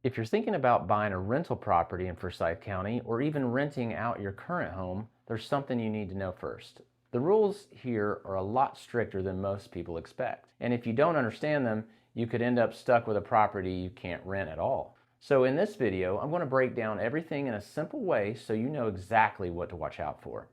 If you're thinking about buying a rental property in Forsyth County or even renting out your current home, there's something you need to know first. The rules here are a lot stricter than most people expect. And if you don't understand them, you could end up stuck with a property you can't rent at all. So in this video, I'm going to break down everything in a simple way so you know exactly what to watch out for.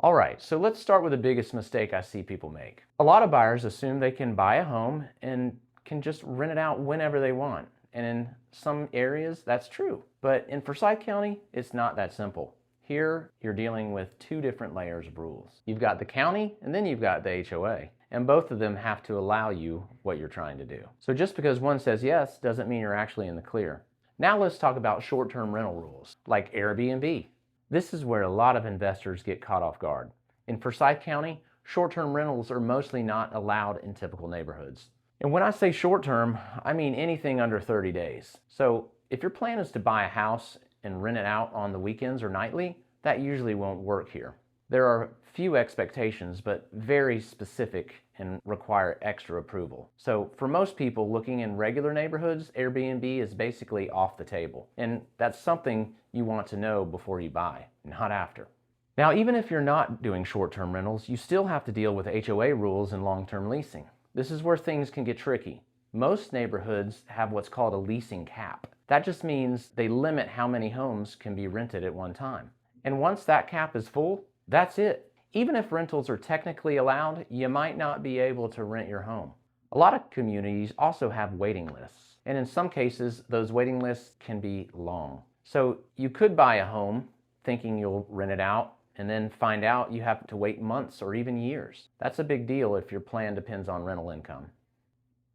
All right, so let's start with the biggest mistake I see people make. A lot of buyers assume they can buy a home and can just rent it out whenever they want. And in some areas, that's true. But in Forsyth County, it's not that simple. Here, you're dealing with two different layers of rules. You've got the county, and then you've got the HOA. And both of them have to allow you what you're trying to do. So just because one says yes doesn't mean you're actually in the clear. Now let's talk about short-term rental rules, like Airbnb. This is where a lot of investors get caught off guard. In Forsyth County, short-term rentals are mostly not allowed in typical neighborhoods. And when I say short-term, I mean anything under 30 days. So if your plan is to buy a house and rent it out on the weekends or nightly, that usually won't work here. There are few expectations, but very specific and require extra approval. So for most people looking in regular neighborhoods, Airbnb is basically off the table. And that's something you want to know before you buy, not after. Now, even if you're not doing short-term rentals, you still have to deal with HOA rules and long-term leasing. This is where things can get tricky. Most neighborhoods have what's called a leasing cap. That just means they limit how many homes can be rented at one time. And once that cap is full, that's it. Even if rentals are technically allowed, you might not be able to rent your home. A lot of communities also have waiting lists, and in some cases, those waiting lists can be long. So you could buy a home thinking you'll rent it out, and then find out you have to wait months or even years. That's a big deal if your plan depends on rental income.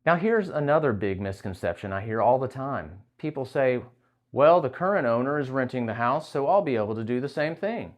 Now here's another big misconception I hear all the time. People say, well, the current owner is renting the house, so I'll be able to do the same thing.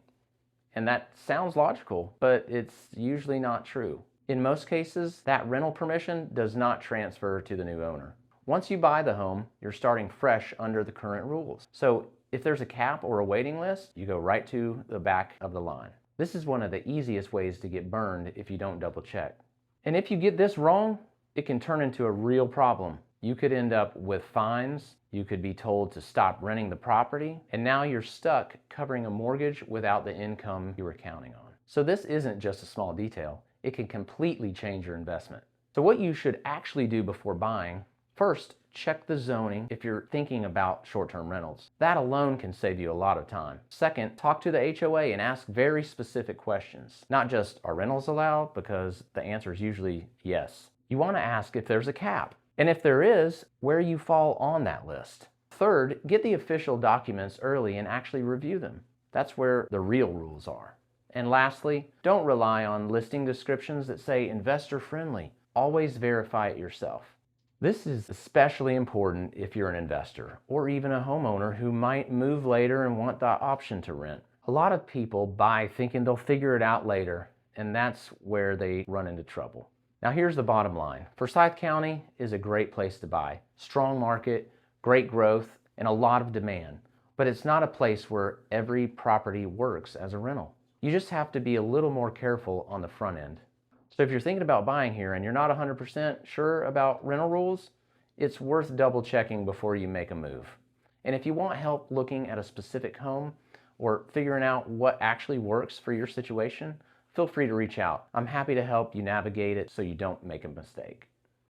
And that sounds logical, but it's usually not true. In most cases, that rental permission does not transfer to the new owner. Once you buy the home, you're starting fresh under the current rules. So if there's a cap or a waiting list, you go right to the back of the line. This is one of the easiest ways to get burned if you don't double check. And if you get this wrong, it can turn into a real problem. You could end up with fines, you could be told to stop renting the property, and now you're stuck covering a mortgage without the income you were counting on. So this isn't just a small detail, it can completely change your investment. So what you should actually do before buying, first, check the zoning if you're thinking about short-term rentals. That alone can save you a lot of time. Second, talk to the HOA and ask very specific questions. Not just, are rentals allowed? Because the answer is usually yes. You want to ask if there's a cap, and if there is, where you fall on that list. Third, get the official documents early and actually review them. That's where the real rules are. And lastly, don't rely on listing descriptions that say investor friendly. Always verify it yourself. This is especially important if you're an investor or even a homeowner who might move later and want the option to rent. A lot of people buy thinking they'll figure it out later, and that's where they run into trouble. Now here's the bottom line. Forsyth County is a great place to buy. Strong market, great growth, and a lot of demand. But it's not a place where every property works as a rental. You just have to be a little more careful on the front end. So if you're thinking about buying here and you're not 100% sure about rental rules, it's worth double checking before you make a move. And if you want help looking at a specific home or figuring out what actually works for your situation, feel free to reach out. I'm happy to help you navigate it so you don't make a mistake.